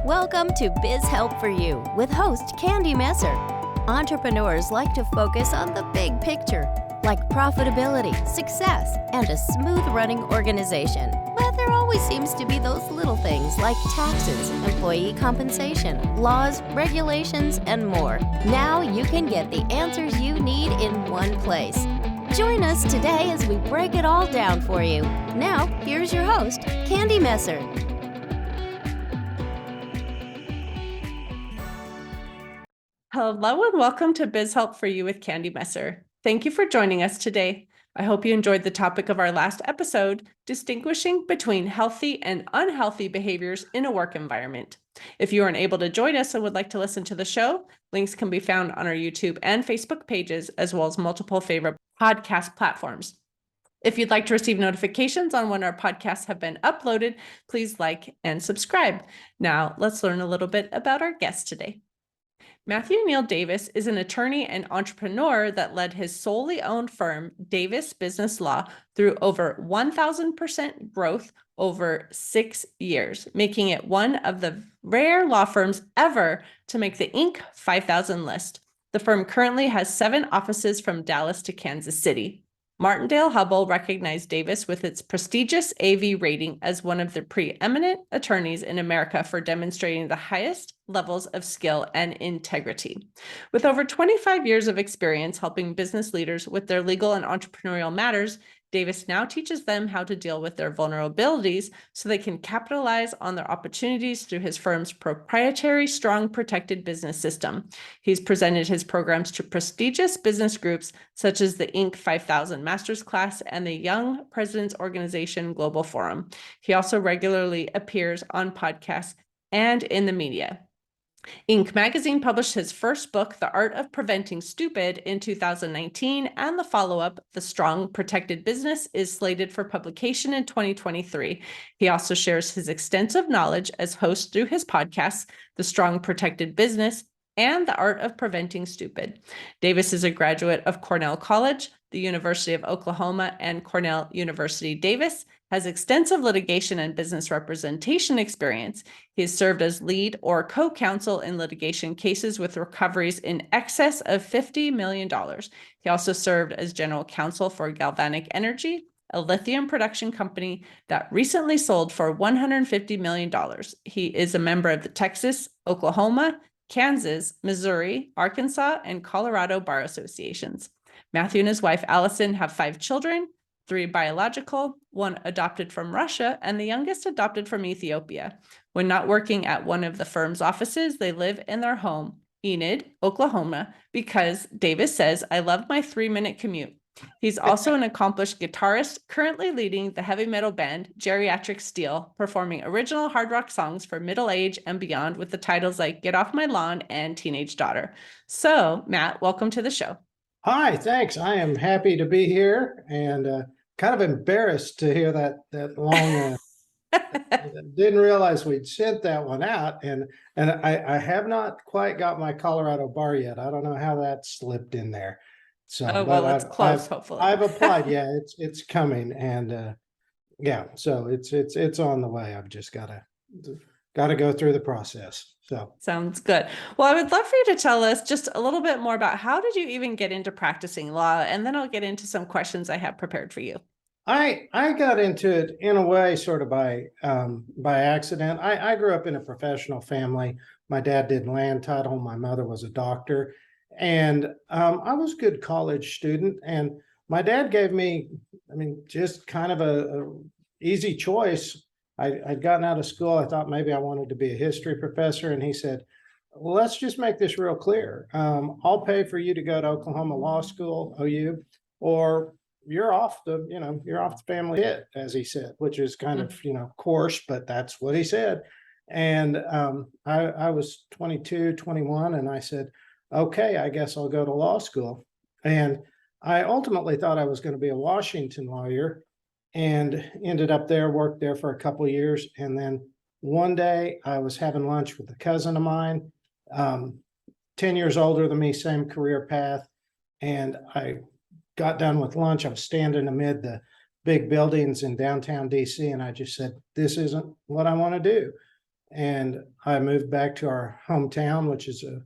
Welcome to Biz Help for You with host Candy Messer. Entrepreneurs like to focus on the big picture, like profitability, success, and a smooth running organization. But there always seems to be those little things like taxes, employee compensation, laws, regulations, and more. Now you can get the answers you need in one place. Join us today as we break it all down for you. Now, here's your host, Candy Messer. Hello and welcome to Biz Help for You with Candy Messer. Thank you for joining us today. I hope you enjoyed the topic of our last episode, distinguishing between healthy and unhealthy behaviors in a work environment. If you aren't able to join us and would like to listen to the show, links can be found on our YouTube and Facebook pages, as well as multiple favorite podcast platforms. If you'd like to receive notifications on when our podcasts have been uploaded, please like and subscribe. Now, let's learn a little bit about our guest today. Matthew Neal Davis is an attorney and entrepreneur that led his solely owned firm, Davis Business Law, through over 1,000% growth over 6 years, making it one of the rare law firms ever to make the Inc. 5000 list. The firm currently has 7 offices from Dallas to Kansas City. Martindale-Hubbell recognized Davis with its prestigious AV rating as one of the preeminent attorneys in America for demonstrating the highest levels of skill and integrity. With over 25 years of experience helping business leaders with their legal and entrepreneurial matters, Davis now teaches them how to deal with their vulnerabilities so they can capitalize on their opportunities through his firm's proprietary Strong Protected Business System. He's presented his programs to prestigious business groups such as the Inc. 5000 Masters Class and the Young Presidents Organization Global Forum. He also regularly appears on podcasts and in the media. Inc. magazine published his first book, The Art of Preventing Stupid, in 2019, and the follow-up, The Strong Protected Business, is slated for publication in 2023. He also shares his extensive knowledge as host through his podcasts, The Strong Protected Business and The Art of Preventing Stupid. Davis is a graduate of Cornell College, the University of Oklahoma, and Cornell University Davis, has extensive litigation and business representation experience. He has served as lead or co-counsel in litigation cases with recoveries in excess of $50 million. He also served as general counsel for Galvanic Energy, a lithium production company that recently sold for $150 million. He is a member of the Texas, Oklahoma, Kansas, Missouri, Arkansas, and Colorado Bar Associations. Matthew and his wife, Allison, have 5 children, 3 biological, 1 adopted from Russia, and the youngest adopted from Ethiopia. When not working at one of the firm's offices, they live in their home, Enid, Oklahoma, because Davis says, "I love my 3-minute commute." He's also an accomplished guitarist, currently leading the heavy metal band Geriatric Steel, performing original hard rock songs for middle age and beyond with the titles like Get Off My Lawn and Teenage Daughter. So, Matt, welcome to the show. Hi, thanks. I am happy to be here and kind of embarrassed to hear that long. Didn't realize we'd sent that one out, and I have not quite got my Colorado bar yet. I don't know how that slipped in there. So, well, it's close. Hopefully, I've applied. Yeah, it's coming, and yeah, so it's on the way. I've just got to go through the process. So sounds good. Well, I would love for you to tell us just a little bit more about how did you even get into practicing law, and then I'll get into some questions I have prepared for you. I got into it in a way sort of by accident. I grew up in a professional family. My dad did land title. My mother was a doctor, and I was a good college student. And my dad gave me, just kind of a easy choice. I'd gotten out of school. I thought maybe I wanted to be a history professor, and he said, "Well, let's just make this real clear. I'll pay for you to go to Oklahoma Law School, OU, or you're off the family hit," as he said, which is kind of, coarse, but that's what he said. And I was 22, 21, and I said, okay, I guess I'll go to law school. And I ultimately thought I was going to be a Washington lawyer and ended up there, worked there for a couple of years. And then one day I was having lunch with a cousin of mine, 10 years older than me, same career path. And I got done with lunch. I was standing amid the big buildings in downtown DC, and I just said, "This isn't what I want to do." and I moved back to our hometown, which is a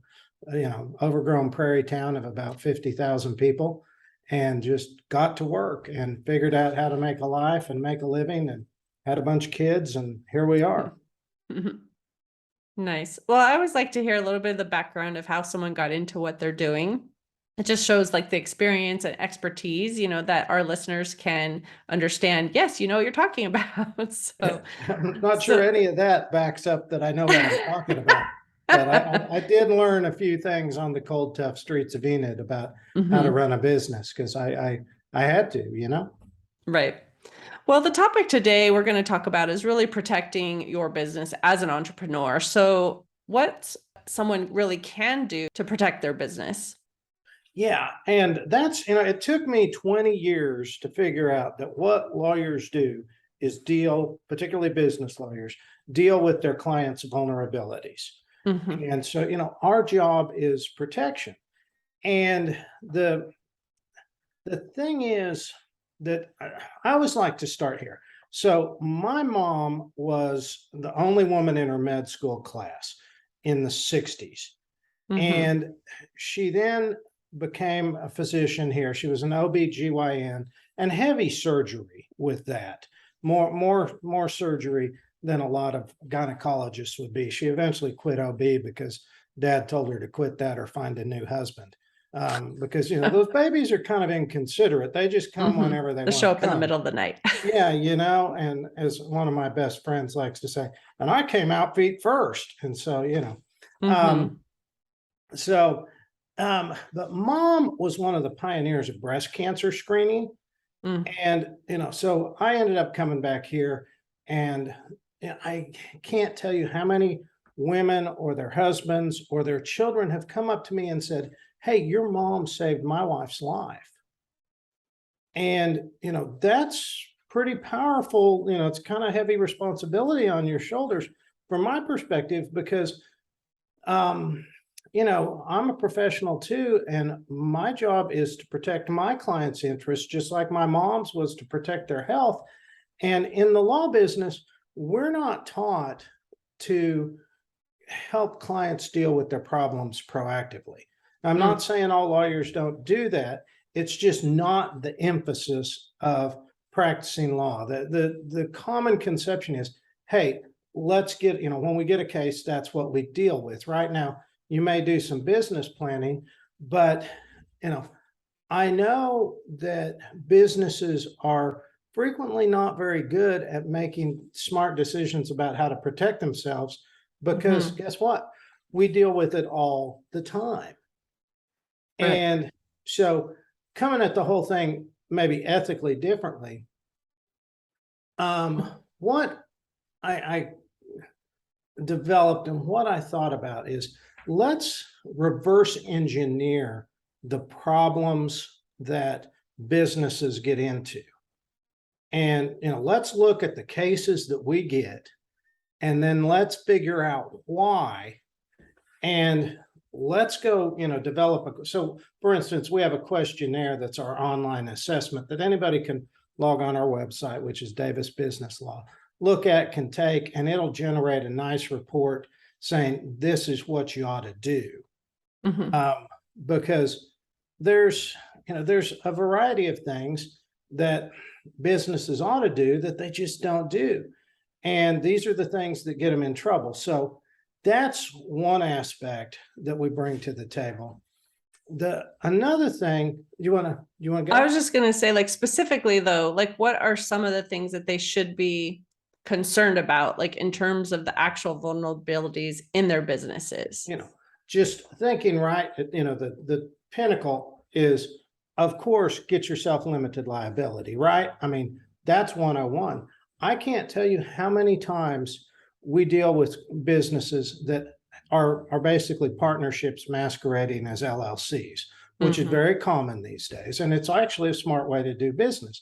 overgrown prairie town of about 50,000 people, and just got to work and figured out how to make a life and make a living, and had a bunch of kids, and here we are. Nice. Well, I always like to hear a little bit of the background of how someone got into what they're doing. It just shows like the experience and expertise, that our listeners can understand. Yes, you know what you're talking about. So I'm not sure any of that backs up that I know what I'm talking about, but I did learn a few things on the cold, tough streets of Enid about how to run a business, because I had to. Right. Well, the topic today we're going to talk about is really protecting your business as an entrepreneur. So, what someone really can do to protect their business? Yeah, and that's, it took me 20 years to figure out that what lawyers do is deal, particularly business lawyers, deal with their clients' vulnerabilities. And so, our job is protection. And the thing is that I always like to start here. So my mom was the only woman in her med school class in the 60s. And she then became a physician here. She was an OB/GYN, and heavy surgery with that. More surgery than a lot of gynecologists would be. She eventually quit OB because dad told her to quit that or find a new husband. Because those babies are kind of inconsiderate. They just come whenever they They'll want show to up in the come. middle of the night. Yeah, and as one of my best friends likes to say, and I came out feet first. And so, so, but mom was one of the pioneers of breast cancer screening. And, so I ended up coming back here, and I can't tell you how many women or their husbands or their children have come up to me and said, "Hey, your mom saved my wife's life." And, that's pretty powerful. It's kind of heavy responsibility on your shoulders from my perspective, because, um, I'm a professional too, and my job is to protect my clients' interests, just like my mom's was to protect their health. And in the law business, we're not taught to help clients deal with their problems proactively. I'm not saying all lawyers don't do that. It's just not the emphasis of practicing law. The common conception is, hey, let's get, when we get a case, that's what we deal with. Right now, you may do some business planning, but I know that businesses are frequently not very good at making smart decisions about how to protect themselves, because guess what? We deal with it all the time. Right. And so, coming at the whole thing maybe ethically differently, what I developed and what I thought about is, let's reverse engineer the problems that businesses get into. And let's look at the cases that we get, and then let's figure out why, and let's go develop so for instance, we have a questionnaire that's our online assessment that anybody can log on our website, which is Davis Business Law, look at, can take, and it'll generate a nice report saying this is what you ought to do. Because there's a variety of things that businesses ought to do that they just don't do, and these are the things that get them in trouble. So that's one aspect that we bring to the table. Another thing, you want to go? I was just going to say, like, specifically though, like, what are some of the things that they should be concerned about, like in terms of the actual vulnerabilities in their businesses? Just thinking, right, the pinnacle is, of course, get yourself limited liability, right? I mean, that's 101. I can't tell you how many times we deal with businesses that are basically partnerships masquerading as LLCs, which is very common these days. And it's actually a smart way to do business.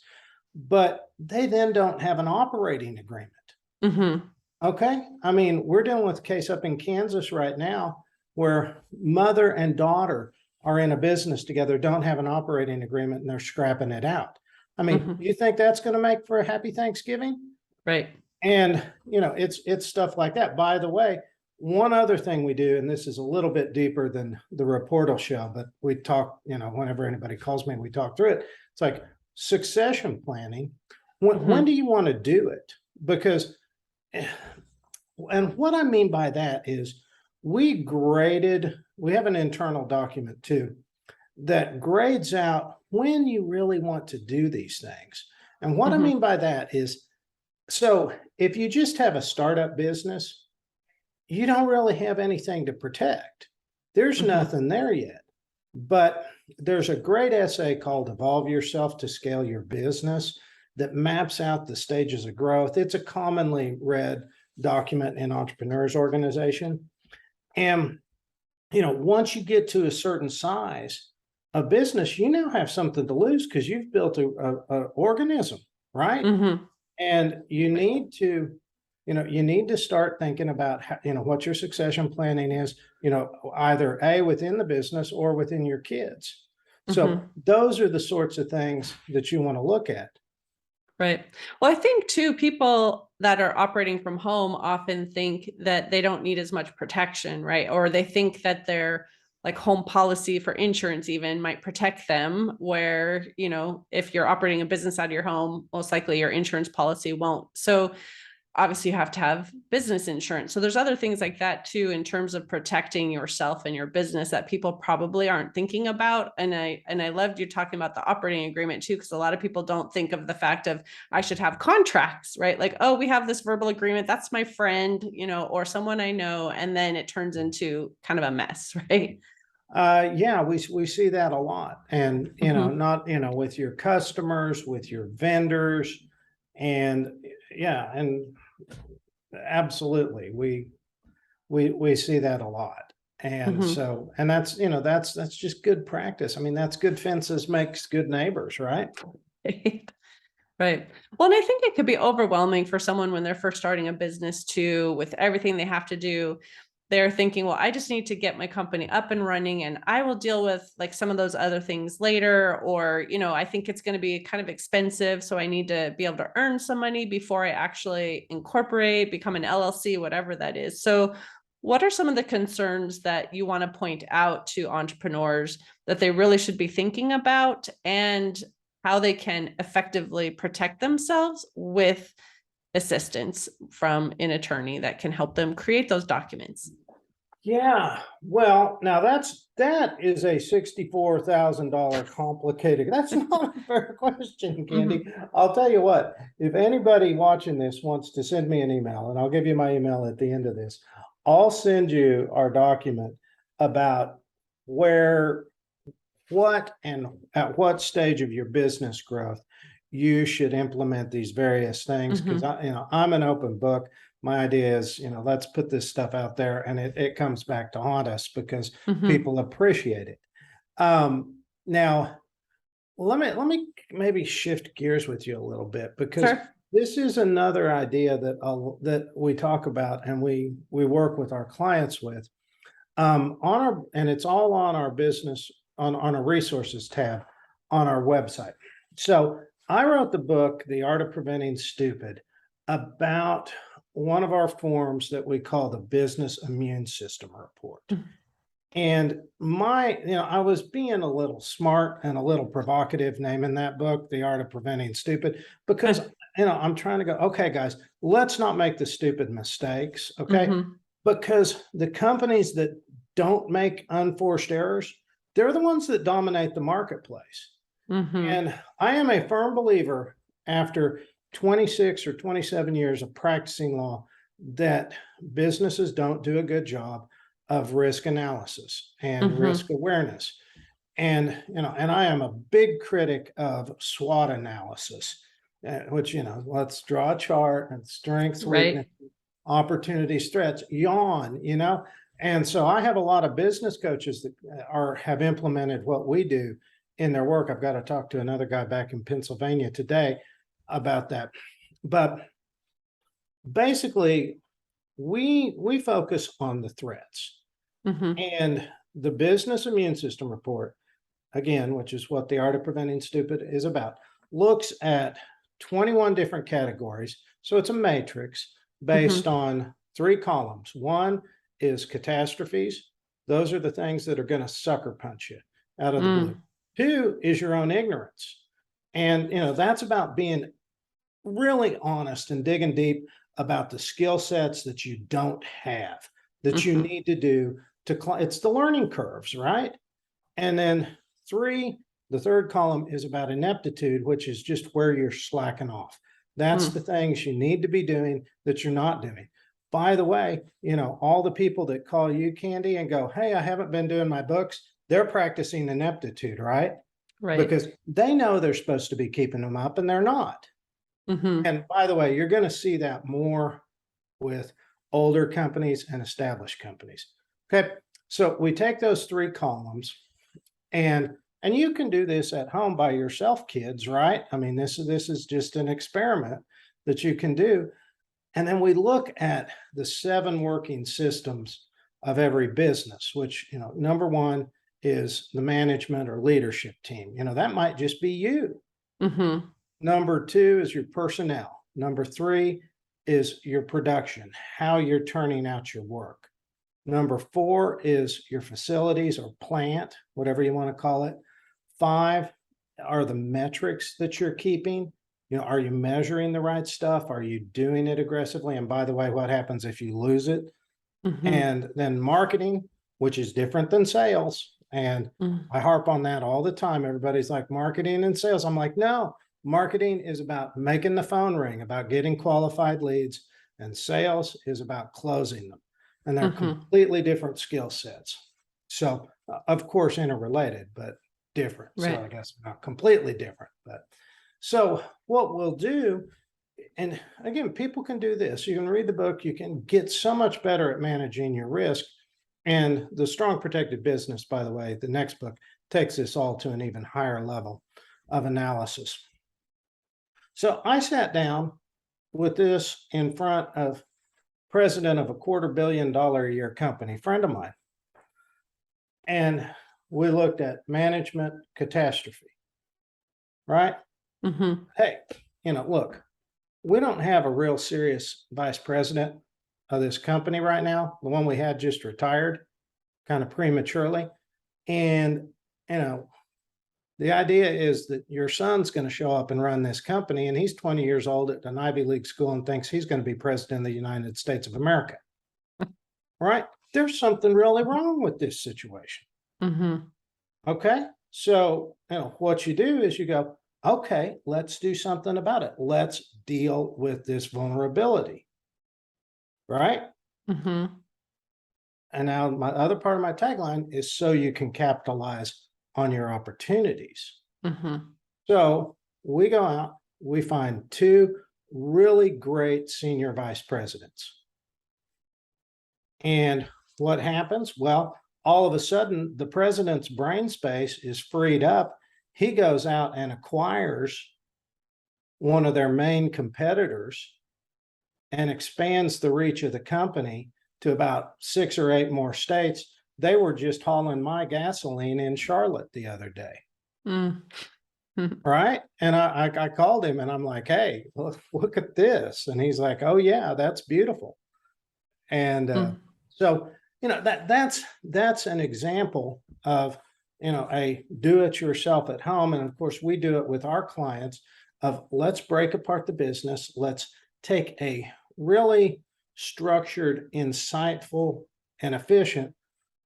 But they then don't have an operating agreement. Okay. I mean, we're dealing with a case up in Kansas right now where mother and daughter are in a business together, don't have an operating agreement, and they're scrapping it out. I mean, you think that's going to make for a happy Thanksgiving? Right. And, it's stuff like that. By the way, one other thing we do, and this is a little bit deeper than the report will show, but we talk, whenever anybody calls me, we talk through it. It's like succession planning. When do you want to do it? Because, and what I mean by that is we have an internal document too that grades out when you really want to do these things. And what I mean by that is, so if you just have a startup business, you don't really have anything to protect. There's nothing there yet. But there's a great essay called Evolve Yourself to Scale Your Business that maps out the stages of growth. It's a commonly read document in entrepreneurs organization. And, once you get to a certain size of business, you now have something to lose because you've built a organism, right? And you need to start thinking about how, what your succession planning is, either within the business or within your kids. So those are the sorts of things that you want to look at. Right. Well, I think too, people that are operating from home often think that they don't need as much protection, right? Or they think that their like home policy for insurance even might protect them, where, if you're operating a business out of your home, most likely your insurance policy won't. So obviously you have to have business insurance. So there's other things like that too, in terms of protecting yourself and your business that people probably aren't thinking about. And I loved you talking about the operating agreement too, because a lot of people don't think of the fact of I should have contracts, right? Like, oh, we have this verbal agreement. That's my friend, or someone I know. And then it turns into kind of a mess, right? Yeah, we see that a lot. And, not, with your customers, with your vendors, and yeah, and absolutely. We see that a lot. And so, and that's, that's just good practice. I mean, that's good fences makes good neighbors, right? Right. Well, and I think it could be overwhelming for someone when they're first starting a business too, with everything they have to do. They're thinking, well, I just need to get my company up and running and I will deal with like some of those other things later. Or, I think it's going to be kind of expensive. So I need to be able to earn some money before I actually incorporate, become an LLC, whatever that is. So what are some of the concerns that you want to point out to entrepreneurs that they really should be thinking about, and how they can effectively protect themselves with assistance from an attorney that can help them create those documents? Yeah, well, now that is a $64,000 complicated. That's not a fair question, Candy. I'll tell you what, if anybody watching this wants to send me an email, and I'll give you my email at the end of this, I'll send you our document about what and at what stage of your business growth you should implement these various things. Because I'm an open book. My idea is, let's put this stuff out there, and it comes back to haunt us because people appreciate it. Now, let me maybe shift gears with you a little bit, because this is another idea that we talk about and we work with our clients with. And it's all on our business on a resources tab on our website. So I wrote the book, The Art of Preventing Stupid, about one of our forms that we call the Business Immune System Report. And I was being a little smart and a little provocative naming that book, The Art of Preventing Stupid, because, I'm trying to go, okay, guys, let's not make the stupid mistakes. Okay. Because the companies that don't make unforced errors, they're the ones that dominate the marketplace. And I am a firm believer, after 26 or 27 years of practicing law, that businesses don't do a good job of risk analysis and risk awareness. And, and I am a big critic of SWOT analysis, which, let's draw a chart and strengths, weakness, opportunities, threats, yawn, And so I have a lot of business coaches that have implemented what we do in their work. I've got to talk to another guy back in Pennsylvania today about that. But basically, we focus on the threats. And the Business Immune System Report, again, which is what The Art of Preventing Stupid is about, looks at 21 different categories So it's a matrix based on 3 columns. One is catastrophes. Those are the things that are going to sucker punch you out of the blue. 2 is your own ignorance. And, that's about being really honest and digging deep about the skill sets that you don't have, that you need to do it's the learning curves, right? And then 3, the third column is about ineptitude, which is just where you're slacking off. That's the things you need to be doing that you're not doing. By the way, all the people that call you, Candy, and go, hey, I haven't been doing my books, they're practicing ineptitude, right? Right. Because they know they're supposed to be keeping them up and they're not. And by the way, you're going to see that more with older companies and established companies. Okay. So we take those 3 columns and you can do this at home by yourself, kids, right? I mean, this is just an experiment that you can do. And then we look at the 7 working systems of every business, which, number 1 is the management or leadership team. That might just be you. Number 2 is your personnel. Number 3 is your production, how you're turning out your work. Number 4 is your facilities or plant, whatever you want to call it. 5 are the metrics that you're keeping. Are you measuring the right stuff? Are you doing it aggressively? And by the way, what happens if you lose it? And then marketing, which is different than sales. And I harp on that all the time. Everybody's like, marketing and sales. I'm like, no, marketing is about making the phone ring, about getting qualified leads, and sales is about closing them. And they're completely different skill sets. So, of course, interrelated, but different. Right. So I guess not completely different. But so what we'll do, and again, people can do this. You can read the book. You can get so much better at managing your risk. And the Strong Protected Business, by the way, the next book takes this all to an even higher level of analysis. So I sat down with this in front of president of a $250 million a year company, friend of mine. And we looked at management catastrophe, right? Hey, look, we don't have a real serious vice president of this company right now. The one we had just retired kind of prematurely. And, the idea is that your son's going to show up and run this company, and he's 20 years old at an Ivy League school and thinks he's going to be president of the United States of America. Right? There's something really wrong with this situation. Okay. So, what you do is you go, okay, let's do something about it. Let's deal with this vulnerability. Right? And now my other part of my tagline is so you can capitalize on your opportunities. So we go out, we find 2 really great senior vice presidents. And what happens? Well, all of a sudden, the president's brain space is freed up. He goes out and acquires one of their main competitors and expands the reach of the company to about 6 or 8 more states. They were just hauling my gasoline in Charlotte the other day. Right. And I called him and I'm like, hey, look at this. And he's like, oh, yeah, that's beautiful. And so, that's an example of, a do it yourself at home. And of course, we do it with our clients of let's break apart the business. Let's take a really structured, insightful, and efficient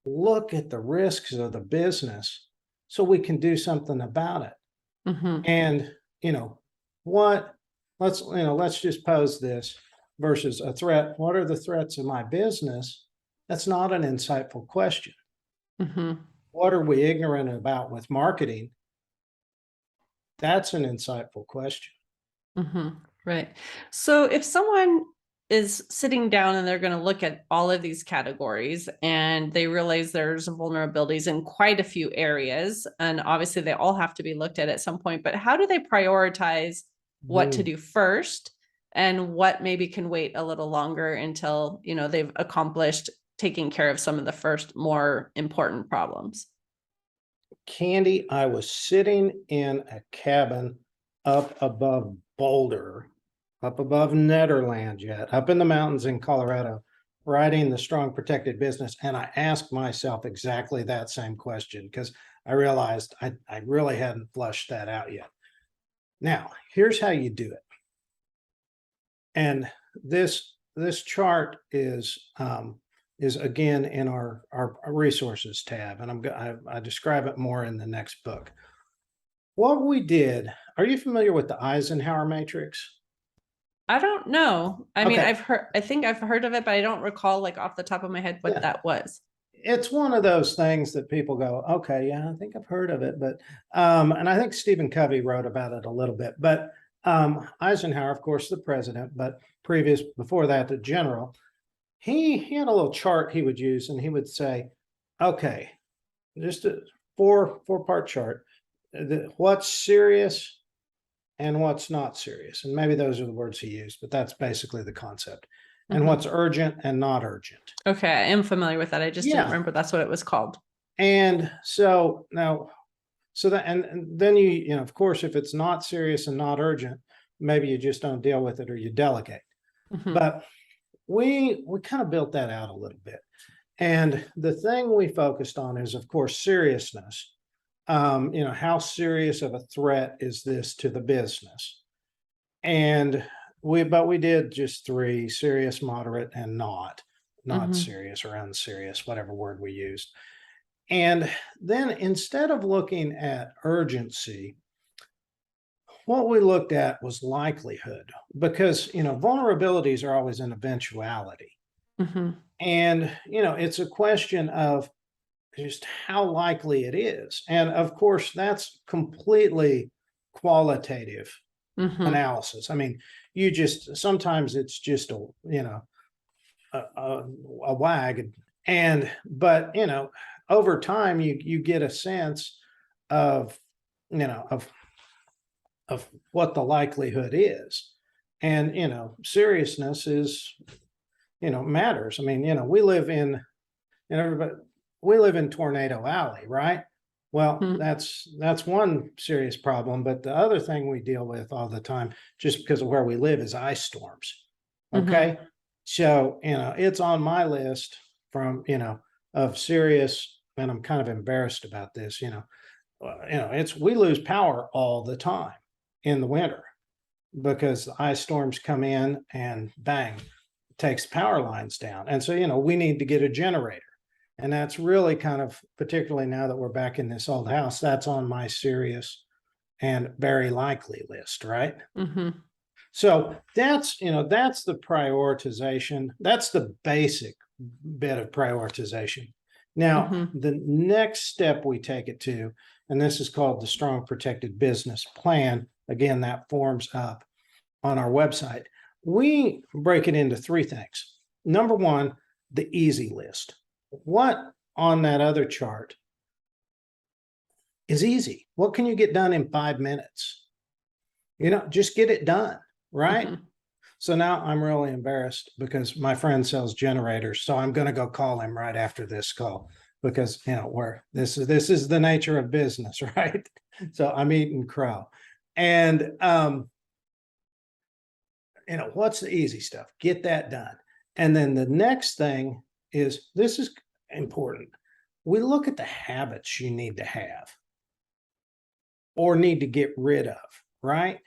look at the risks of the business so we can do something about it. And, let's just pose this versus a threat. What are the threats of my business? That's not an insightful question. What are we ignorant about with marketing? That's an insightful question. Right. So if someone is sitting down and they're going to look at all of these categories and they realize there's vulnerabilities in quite a few areas, and obviously they all have to be looked at some point, but how do they prioritize what to do first and what maybe can wait a little longer until, they've accomplished taking care of some of the first more important problems? Candy, I was sitting in a cabin up above Boulder up above Nederland yet, up in the mountains in Colorado, writing the Strong Protected Business. And I asked myself exactly that same question because I realized I really hadn't flushed that out yet. Now, here's how you do it. And this chart is again in our resources tab, and I describe it more in the next book. What we did, are you familiar with the Eisenhower matrix? I don't know. I mean, Okay. I think I've heard of it, but I don't recall like off the top of my head what Yeah. that was. It's one of those things that people go, okay, yeah, I think I've heard of it, but and I think Stephen Covey wrote about it a little bit, but Eisenhower, of course, the president, but before that, the general, he had a little chart he would use, and he would say, okay, just a four-part chart, what's serious and what's not serious. And maybe those are the words he used, but that's basically the concept. And Mhm. what's urgent and not urgent. Okay, I am familiar with that. I just didn't remember that's what it was called. And so now, and then you know, of course, if it's not serious and not urgent, maybe you just don't deal with it or you delegate. Mhm. But we kind of built that out a little bit. And the thing we focused on is, of course, seriousness. You know, how serious of a threat is this to the business? And we did just three: serious, moderate, and not Mhm. serious or unserious, whatever word we used. And then instead of looking at urgency, what we looked at was likelihood, because, you know, vulnerabilities are always an eventuality. Mhm. And, you know, it's a question of just how likely it is. And of course, that's completely qualitative Mhm. analysis. I mean, you just sometimes it's just a, you know, a wag. But you know, over time you get a sense of, you know, of what the likelihood is. And, you know, seriousness is, you know, matters. I mean, you know, everybody, we live in Tornado Alley, right? Well, Mhm. that's one serious problem, but the other thing we deal with all the time, just because of where we live, is ice storms. Okay. Mhm. So, you know, it's on my list from, you know, of serious, and I'm kind of embarrassed about this, you know, we lose power all the time in the winter because the ice storms come in and bang, takes power lines down. And so, you know, we need to get a generator. And that's really kind of, particularly now that we're back in this old house, that's on my serious and very likely list, right? Mhm. So that's, you know, that's the prioritization. That's the basic bit of prioritization. Now, Mhm. the next step we take it to, and this is called the Strong Protected Business Plan. Again, that forms up on our website. We break it into three things. Number one, the easy list. What on that other chart is easy? What can you get done in 5 minutes? You know, just get it done, right? Mhm. So now I'm really embarrassed because my friend sells generators. So I'm going to go call him right after this call because, you know, this is the nature of business, right? So I'm eating crow. And you know, what's the easy stuff? Get that done. And then the next thing is, this is important. We look at the habits you need to have or need to get rid of, right?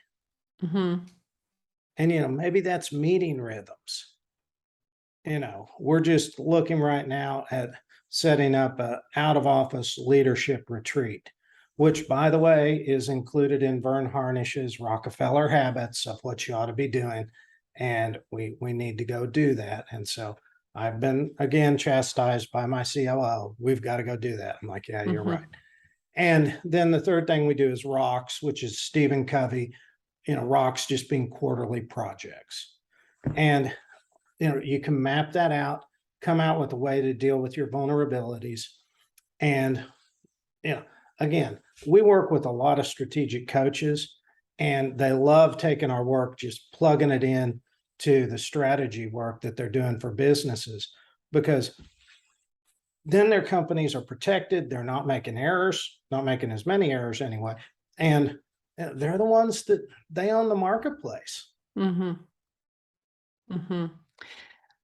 Mhm. And, you know, maybe that's meeting rhythms. You know, we're just looking right now at setting up a out of office leadership retreat, which, by the way, is included in Vern Harnish's Rockefeller Habits of what you ought to be doing. And we need to go do that. And so I've been again chastised by my COO. We've got to go do that. I'm like, yeah, you're right. Mhm. And then the third thing we do is rocks, which is Stephen Covey, you know, rocks just being quarterly projects. And you know, you can map that out, come out with a way to deal with your vulnerabilities. And, you know, again, we work with a lot of strategic coaches, and they love taking our work, just plugging it in to the strategy work that they're doing for businesses, because then their companies are protected. They're not making errors, not making as many errors anyway. And they're the ones that they own the marketplace. Mm-hmm. Mm-hmm.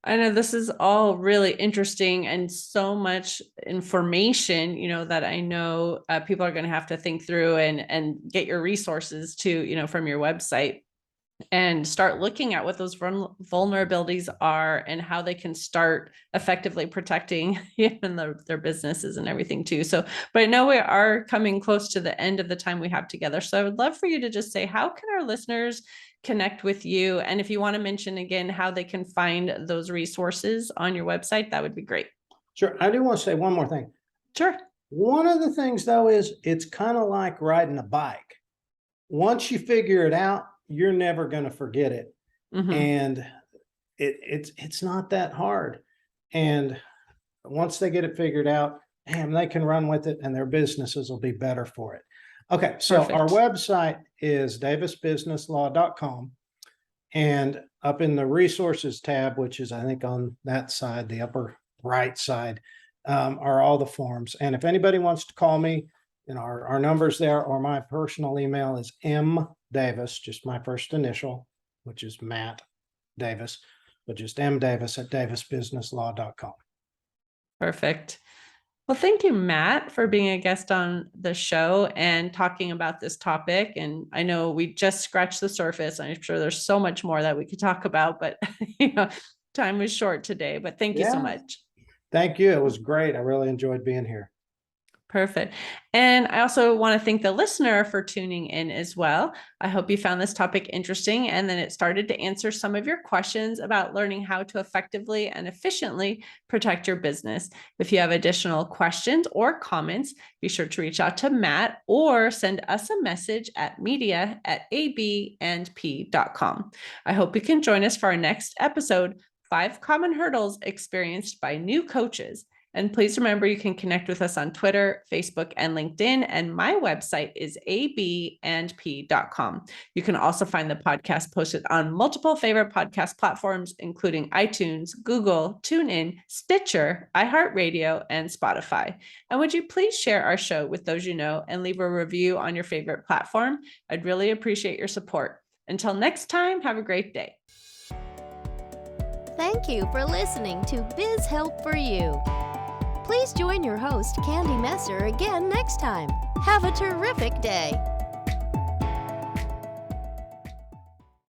I know this is all really interesting and so much information, that I know people are going to have to think through and get your resources to, from your website, and start looking at what those vulnerabilities are and how they can start effectively protecting even their businesses and everything too. So, but I know we are coming close to the end of the time we have together. So I would love for you to just say, how can our listeners connect with you? And if you want to mention again how they can find those resources on your website, that would be great. Sure. I do want to say one more thing. Sure. One of the things though is it's kind of like riding a bike. Once you figure it out, you're never going to forget it. Mm-hmm. And it's not that hard. And once they get it figured out, damn, they can run with it and their businesses will be better for it. Okay, so Perfect. our website is davisbusinesslaw.com. And up in the resources tab, which is, I think, on that side, the upper right side, are all the forms. And if anybody wants to call me, our numbers there, or my personal email is mdavis, just my first initial, which is Matt Davis, but just mdavis at davisbusinesslaw.com. Perfect. Well, thank you, Matt, for being a guest on the show and talking about this topic. And I know we just scratched the surface. I'm sure there's so much more that we could talk about, but time was short today. But thank you so much. Thank you. It was great. I really enjoyed being here. Perfect. And I also want to thank the listener for tuning in as well. I hope you found this topic interesting and then it started to answer some of your questions about learning how to effectively and efficiently protect your business. If you have additional questions or comments, be sure to reach out to Matt or send us a message at media@abandp.com. I hope you can join us for our next episode, 5 Common Hurdles Experienced by New Coaches. And please remember, you can connect with us on Twitter, Facebook, and LinkedIn. And my website is abandp.com. You can also find the podcast posted on multiple favorite podcast platforms, including iTunes, Google, TuneIn, Stitcher, iHeartRadio, and Spotify. And would you please share our show with those you know and leave a review on your favorite platform? I'd really appreciate your support. Until next time, have a great day. Thank you for listening to Biz Help for You. Please join your host, Candy Messer, again next time. Have a terrific day.